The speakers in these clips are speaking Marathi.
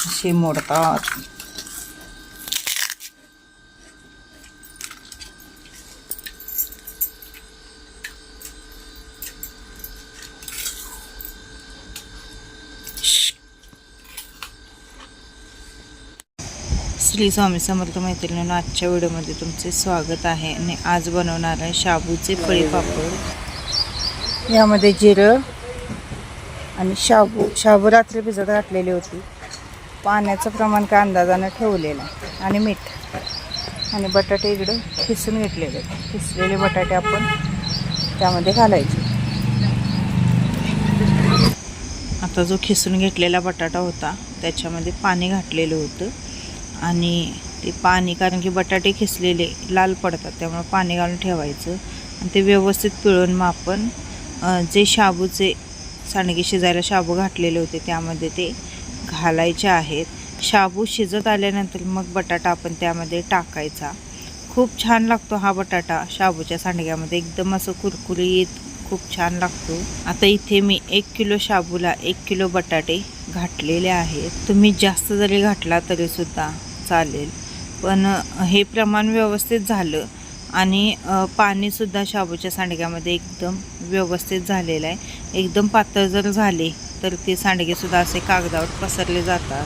असे मोडतात. श्री स्वामी समर्थ मैत्रिणींनो, आजच्या व्हिडिओमध्ये तुमचे स्वागत आहे. आणि आज बनवणार आहे शाबूचे पळी पापड. यामध्ये जिरं आणि शाबू रात्री भिजत घातलेली होती. पाण्याचं प्रमाण काय अंदाजानं ठेवलेलं आहे आणि मीठ आणि बटाटे इकडं खिसून घेतलेले. खिसलेले बटाटे आपण त्यामध्ये घालायचे. आता जो खिसून घेतलेला बटाटा होता त्याच्यामध्ये पाणी घातलेलं होतं आणि ते पाणी, कारण की बटाटे खिसलेले लाल पडतात त्यामुळे पाणी घालून ठेवायचं आणि ते व्यवस्थित पिळून मग आपण जे शाबूचे सांडगे शिजायला शाबू घातलेले होते त्यामध्ये ते घालायचे आहेत. शाबू शिजत आल्यानंतर मग बटाटा आपण त्यामध्ये टाकायचा. खूप छान लागतो हा बटाटा शाबूच्या सांडग्यामध्ये, एकदम असं कुरकुरीत खूप छान लागतो. आता इथे मी 1 किलो शाबूला 1 किलो बटाटे घातलेले आहेत. तुम्ही जास्त जरी घातला तरी सुद्धा चालेल, पण हे प्रमाण व्यवस्थित झालं आणि पाणीसुद्धा शाबूच्या सांडग्यामध्ये एकदम व्यवस्थित झालेलं आहे. एकदम पातळ जर झाले तर ते सांडगेसुद्धा असे कागदावर पसरले जातात.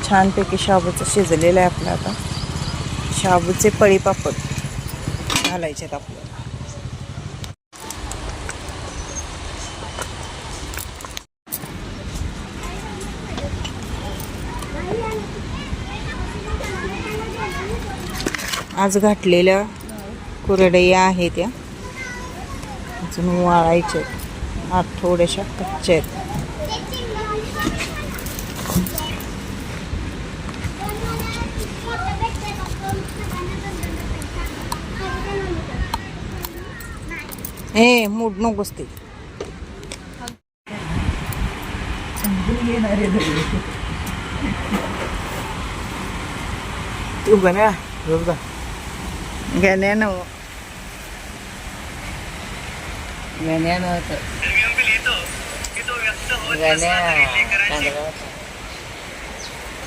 छानपैकी शाबूचं शिजलेलं आहे आपलं. आता शाबूचे पळी पापड घालायचे आहेत आपल्याला. आज घातलेल्या कुरडया आहेत त्या अजून वाळायच्या आहेत. आज थोड्याशा कच्च्या आहेत. हे मूड नकोस ते तू बना गण्यानं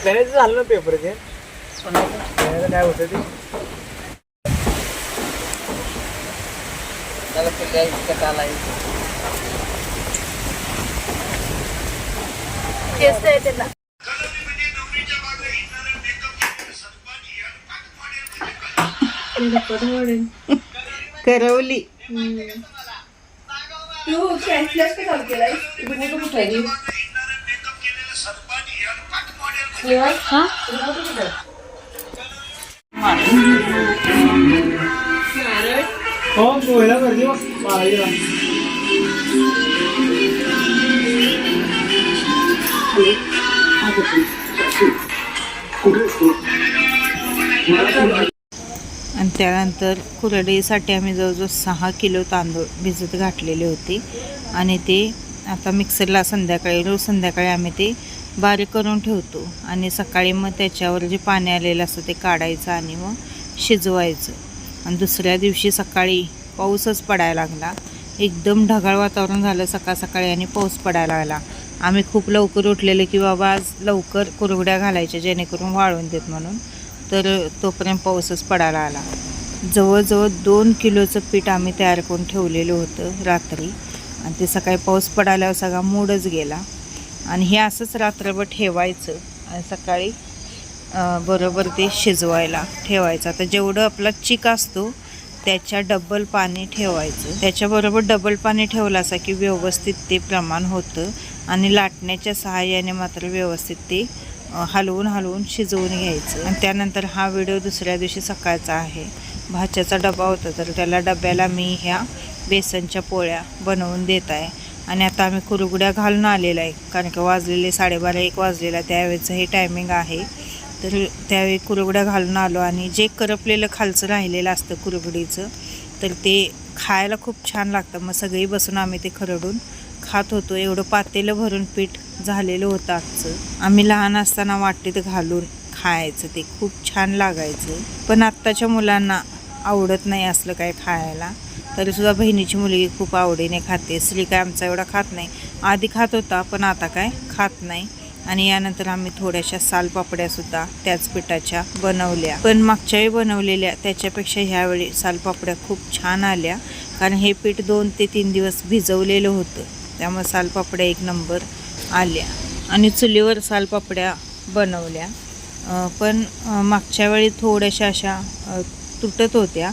गण्याचं झालं ना पेपर ते काय होतं ते त्याला करवली. हो पोहायला गर्दी आणि त्यानंतर कुरडईसाठी आम्ही जवळजवळ 6 किलो तांदूळ भिजत घातलेले होते आणि ते आता मिक्सरला रोज संध्याकाळी आम्ही ते बारीक करून ठेवतो आणि सकाळी मग त्याच्यावर जे पाणी आलेलं असतं ते काढायचं आणि मग शिजवायचं. आणि दुसऱ्या दिवशी सकाळी पाऊसच पडायला लागला. एकदम ढगाळ वातावरण झालं सकाळ सकाळी आणि पाऊस पडायला लागला. आम्ही खूप लवकर उठलेले की बाबा आज लवकर कुरवड्या घालायच्या जेणेकरून वाळून देत म्हणून, तर तोपर्यंत पाऊसच पडायला आला. जवळजवळ 2 किलोचं पीठ आम्ही तयार करून ठेवलेलं होतं रात्री आणि ते सकाळी पाऊस पडाल्यावर सगळा मूडच गेला. आणि हे असंच रात्रभर ठेवायचं आणि सकाळी बरोबर ते शिजवायला ठेवायचं. आता जेवढं आपला चिक असतो त्याच्या डबल पाणी ठेवायचं. त्याच्याबरोबर डबल पाणी ठेवलं असं की व्यवस्थित ते प्रमाण होतं आणि लाटण्याच्या सहाय्याने मात्र व्यवस्थित ते हलवून शिजवून घ्यायचं. आणि त्यानंतर हा व्हिडिओ दुसऱ्या दिवशी सकाळचा आहे. भाच्याचा डबा होता तर त्याला डब्याला मी ह्या बेसनच्या पोळ्या बनवून देत आहे. आणि आता आम्ही कुरगुड्या घालून आलेला आहे, कारण की वाजलेले 12:30-1 वाजलेला त्यावेळेचं हे टायमिंग आहे. तर त्यावेळी कुरगुड्या घालून आलो आणि जे करपलेलं खालचं राहिलेलं असतं कुरगुडीचं तर ते खायला खूप छान लागतं. मग सगळी बसून आम्ही ते खरडून खात होतो. एवढं पातेलं भरून पीठ झालेलं होतं आजचं. आम्ही लहान असताना वाटीत घालून खायचं, ते खूप छान लागायचं. पण आत्ताच्या मुलांना आवडत नाही असलं काय खायला. तरीसुद्धा बहिणीची मुलगी खूप आवडीने खाते. श्री काय आमचा एवढा खात नाही. आधी खात होता पण आता काय खात नाही. आणि यानंतर आम्ही थोड्याशा सालपापड्यासुद्धा त्याच पिठाच्या बनवल्या. पण मागच्या वेळी बनवलेल्या त्याच्यापेक्षा ह्यावेळी सालपापड्या खूप छान आल्या, कारण हे पीठ 2 ते 3 दिवस भिजवलेलं होतं. त्यामुळे सालपापड्या एक नंबर आल्या. आणि चुलीवर सालपापड्या बनवल्या. पण मागच्या वेळी थोड्याशा अशा तुटत होत्या.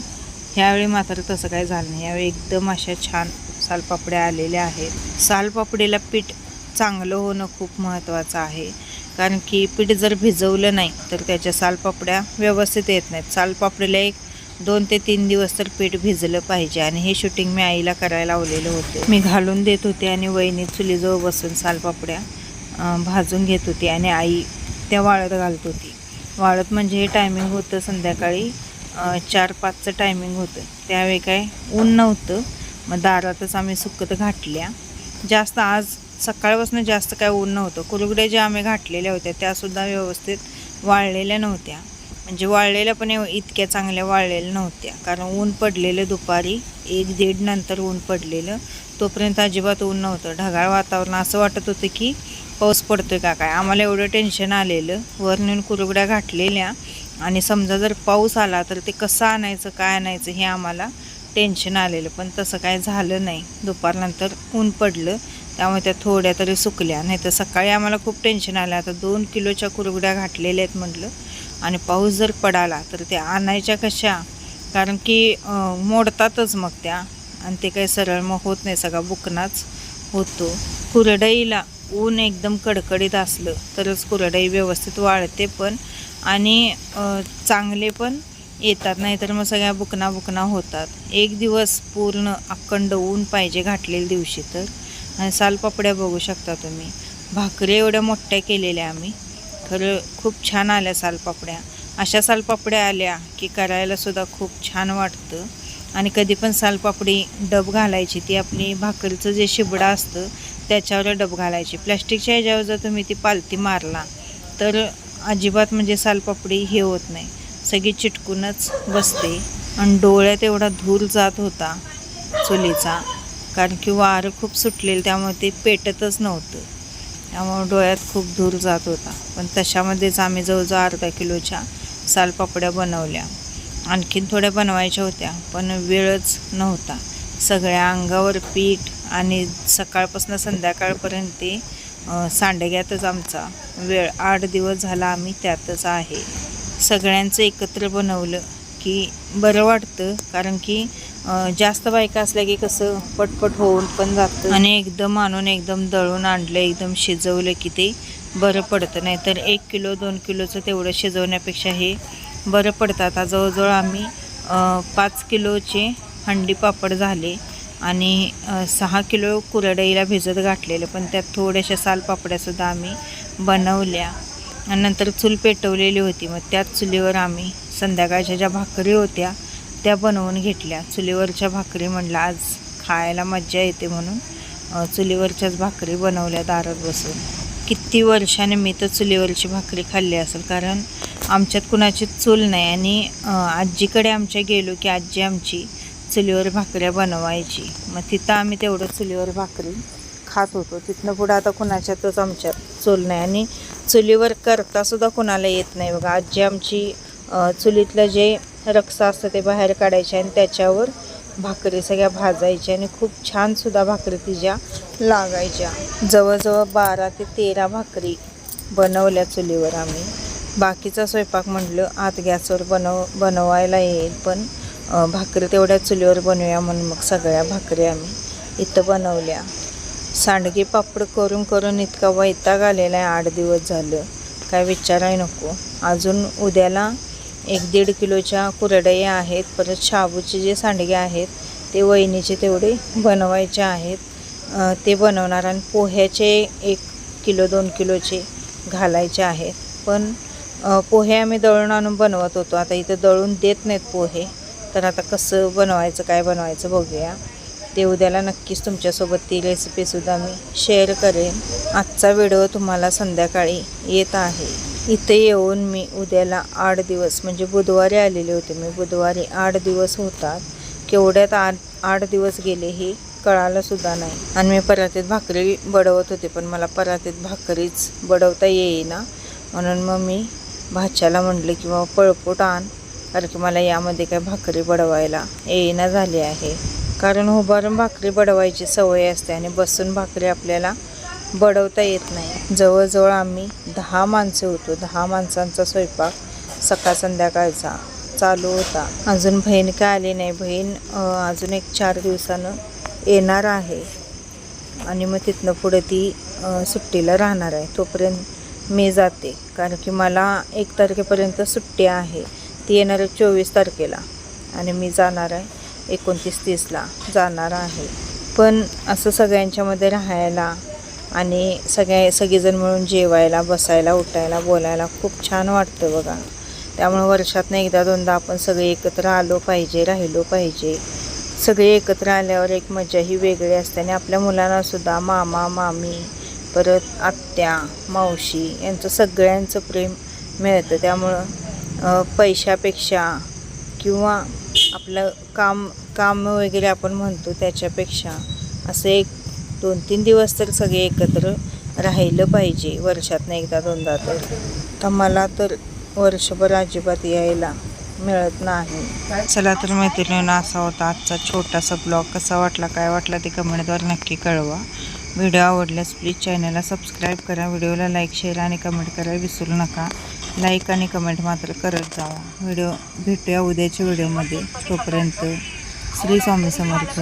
ह्यावेळी मात्र तसं काय झालं नाही. यावेळी एकदम अशा छान सालपापड्या आलेल्या आहेत. सालपापडीला पीठ चांगलं होणं खूप महत्त्वाचं आहे, कारण की पीठ जर भिजवलं नाही तर त्याच्या सालपापड्या व्यवस्थित येत नाहीत. सालपापडीला एक 2 ते 3 दिवस तर पीठ भिजलं पाहिजे. आणि हे शूटिंग मी आईला करायला लावलेलं होतं. मी घालून देत होते आणि वहिनी चुलीजवळ बसून सालपापड्या भाजून घेत होती आणि आई त्या वाळत घालत होती. वाळत म्हणजे हे टायमिंग होतं संध्याकाळी 4-5चं टायमिंग होतं. त्यावेळी काय ऊन नव्हतं, मग दारातच आम्ही सुकत घातल्या. जास्त आज सकाळपासून जास्त काय ऊन नव्हतं. कुरगड्या ज्या आम्ही घातलेल्या होत्या त्यासुद्धा व्यवस्थित वाळलेल्या नव्हत्या. म्हणजे वाळलेल्या पण इतक्या चांगल्या वाळलेल्या नव्हत्या, कारण ऊन पडलेलं दुपारी 1-1:30 नंतर ऊन पडलेलं. तोपर्यंत अजिबात ऊन नव्हतं. ढगाळ वातावरण, असं वाटत होतं की पाऊस पडतोय का काय. आम्हाला एवढं टेन्शन आलेलं. वर नेऊन कुरगड्या घातलेल्या आणि समजा जर पाऊस आला तर ते कसं आणायचं काय आणायचं हे आम्हाला टेन्शन आलेलं. पण तसं काय झालं नाही. दुपारनंतर ऊन पडलं त्यामुळे त्या थोड्या तरी सुकल्या. नाही तर सकाळी आम्हाला खूप टेन्शन आलं. आता 2 किलोच्या कुरगड्या घातलेल्या आहेत म्हटलं, आणि पाऊस जर पडाला तर त्या आणायच्या कशा, कारण की मोडतातच मग त्या, आणि ते काही सरळ मग होत नाही, सगळा बुकनाच होतो. कुरडईला ऊन एकदम कडकडीत असलं तरच कुरडई व्यवस्थित वाळते पण, आणि चांगले पण येतात. नाहीतर मग सगळ्या बुकना होतात. एक दिवस पूर्ण अखंड ऊन पाहिजे घातलेल्या दिवशी तर. आणि सालपापड्या बघू शकता तुम्ही. भाकरी एवढ्या मोठ्या केलेल्या आम्ही. खरं खूप छान आल्या सालपापड्या. अशा सालपापड्या आल्या की करायला सुद्धा खूप छान वाटतं. आणि कधी पण सालपापडी डब घालायची, ती आपली भाकरीचं जे शिबडा असतं त्याच्यावर डब घालायची. प्लॅस्टिकच्या ह्याच्यावर जर तुम्ही ती पालथी मारला तर अजिबात म्हणजे सालपापडी हे होत नाही, सगळी चिटकूनच बसते. आणि डोळ्यात एवढा धूर जात होता चुलीचा, कारण की वारं खूप सुटलेलं त्यामुळे ते पेटतच नव्हतं. त्यामुळे डोळ्यात खूप धूर जात होता. पण तशामध्येच आम्ही जवळजवळ अर्धा किलोच्या सालपापड्या बनवल्या. आणखीन थोड्या बनवायच्या होत्या पण वेळच नव्हता. सगळ्या अंगावर पीठ आणि सकाळपासून संध्याकाळपर्यंत ते सांडग्यातच आमचा वेळ. 8 दिवस झाला आम्ही त्यातच आहे. सगळ्यांचं एकत्र बनवलं की बरं वाटतं, कारण की जास्त बायका असल्या की कसं पटपट होऊन पण जातं. आणि एकदम आणून एकदम दळून आणलं, एकदम शिजवलं की ते बरं पडतं. नाही तर 1 किलो 2 किलोचं तेवढं शिजवण्यापेक्षा हे बरं पडतं. आता जवळजवळ आम्ही 5 किलोचे हंडी पापड झाले आणि 6 किलो कुरडईला भिजत घातलेलं. पण त्यात थोड्याशा सालपापड्यासुद्धा आम्ही बनवल्या. आणि नंतर चूल पेटवलेली होती, मग त्याच चुलीवर आम्ही संध्याकाळच्या ज्या भाकरी होत्या त्या बनवून घेतल्या. चुलीवरच्या भाकरी म्हटलं आज खायला मज्जा येते म्हणून चुलीवरच्याच भाकरी बनवल्या दारात बसून. किती वर्षाने मी तर चुलीवरची भाकरी खाल्ली असेल, कारण आमच्यात कुणाची चूल नाही. आणि आजीकडे आमच्या गेलो की आजी आमची चुलीवर भाकऱ्या बनवायची, मग तिथं आम्ही तेवढं चुलीवर भाकरी खात होतो. तिथनं पुढं आता कुणाच्यातच आमच्यात चूल नाही, आणि चुलीवर करतासुद्धा कुणाला येत नाही बघा. आजी आमची चुलीतलं जे रक्स असतं ते बाहेर काढायचे आणि त्याच्यावर भाकरी सगळ्या भाजायच्या, आणि खूप छानसुद्धा भाकरी तिच्या लागायच्या. जवळजवळ 12 ते 13 भाकरी बनवल्या चुलीवर आम्ही. बाकीचा स्वयंपाक म्हटलं आत गॅसवर बनवायला येईल, पण भाकरी तेवढ्या चुलीवर बनवूया म्हणून मग सगळ्या भाकरी आम्ही इथं बनवल्या. सांडगे पापड करून करून इतका वैताग आलेला आहे. 8 दिवस झालं, काय विचाराय नको. अजून उद्याला 1-1.5 किलोच्या कुरडया आहेत. परत शाबूचे जे सांडगे आहेत ते वहिनीचे तेवढे बनवायचे आहेत, ते बनवणार. आणि पोह्याचे 1 किलो 2 किलोचे घालायचे आहेत. पण पोहे आम्ही दळून आणून बनवत होतो. आता इथं दळून देत नाहीत पोहे, तर आता कसं बनवायचं काय बनवायचं बघूया. ते उद्याला नक्कीच तुमच्यासोबत ती रेसिपीसुद्धा मी शेअर करेन. आजचा व्हिडिओ तुम्हाला संध्याकाळी येत आहे. इथे येऊन मी उद्याला 8 दिवस म्हणजे बुधवारी आलेले होते. मी बुधवारी 8 दिवस होतात. केवढ्यात 8 दिवस गेले हे कळालं सुद्धा नाही. आणि मी परातीत भाकरी बडवत होते, पण मला परातीत भाकरीच बडवता येईना. म्हणून मग मी भाच्याला म्हटलं की बाबा पळपूट आण, कारण की मला यामध्ये काय भाकरी बडवायला येईना झाली आहे. कारण उभारून भाकरी बडवायची सवय असते आणि बसून भाकरी आपल्याला बडवता येत नाही. जवळजवळ आम्ही 10 माणसे होतो. 10 माणसांचा स्वयंपाक सकाळ संध्याकाळचा चालू होता. अजून बहीण काय आली नाही. बहीण अजून एक 4 दिवसानं येणार आहे आणि मग तिथनं पुढे ती सुट्टीला राहणार आहे. तोपर्यंत मी जाते, कारण की मला 1 तारखेपर्यंत सुट्टी आहे. ती येणार आहे 24 तारखेला आणि मी जाणार आहे 29-30ला जाणार आहे. पण असं सगळ्यांच्यामध्ये राहायला आणि सगळेजण मिळून जेवायला, बसायला, उठायला, बोलायला खूप छान वाटतं बघा. त्यामुळे वर्षातनं एकदा दोनदा आपण सगळे एकत्र आलो पाहिजे, राहिलो पाहिजे. सगळे एकत्र आल्यावर एक मजा ही वेगळी असते आणि आपल्या मुलांनासुद्धा मामा, मामी, परत आत्या, मावशी यांचं सगळ्यांचं प्रेम मिळतं. त्यामुळं पैशापेक्षा किंवा आपलं काम वगैरे आपण म्हणतो त्याच्यापेक्षा असं 1-2-3 दिवस तर सगळे एकत्र राहिलं पाहिजे वर्षातनं एकदा दोनदा. तर मला तर वर्षभर अजिबात यायला मिळत नाही. चला तर मैत्रिणींनो, असा होता आजचा छोटासा ब्लॉग. कसा वाटला, काय वाटला ते कमेंटद्वारे नक्की कळवा. व्हिडिओ आवडल्यास प्लीज चॅनलला सबस्क्राईब करा. व्हिडिओला लाईक, शेअर आणि कमेंट करायला विसरू नका. लाईक आणि कमेंट मात्र करत जावा. भेटूया उद्याच्या व्हिडिओमध्ये. तोपर्यंत श्री स्वामी समर्थ.